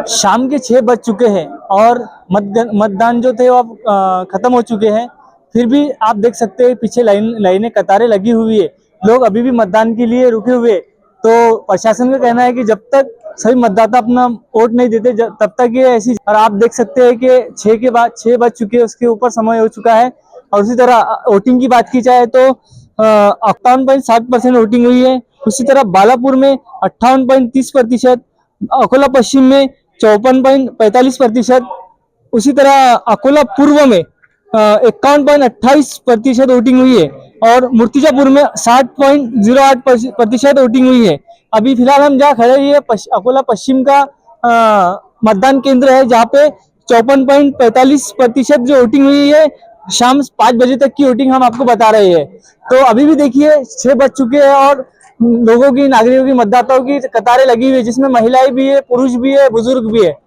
शाम के 6 बज चुके हैं और मतदान जो थे वो अब खत्म हो चुके हैं। फिर भी आप देख सकते हैं पीछे लाइनें कतारें लगी हुई है, लोग अभी भी मतदान के लिए रुके हुए। तो प्रशासन का कहना है कि जब तक सभी मतदाता अपना वोट नहीं देते तब तक ये ऐसी। और आप देख सकते हैं कि 6 बज चुके हैं, उसके ऊपर समय हो चुका है। और उसी तरह वोटिंग की बात की जाए तो 58.7% वोटिंग हुई है। उसी तरह बालापुर में 58.30%, अकोला पश्चिम में 54.45%, उसी तरह अकोला पूर्व में 51.28% वोटिंग हुई है और मूर्तिजापुर में 60.08% वोटिंग हुई है। अभी फिलहाल हम जहाँ खड़े हैं अकोला पश्चिम का मतदान केंद्र है, जहाँ पे 54.45% जो वोटिंग हुई है। शाम 5 बजे तक की वोटिंग हम आपको बता रहे हैं। तो अभी भी देखिए 6 बज चुके हैं और लोगों की, नागरिकों की, मतदाताओं की कतारें लगी हुई है, जिसमें महिलाएं भी है, पुरुष भी है, बुजुर्ग भी है।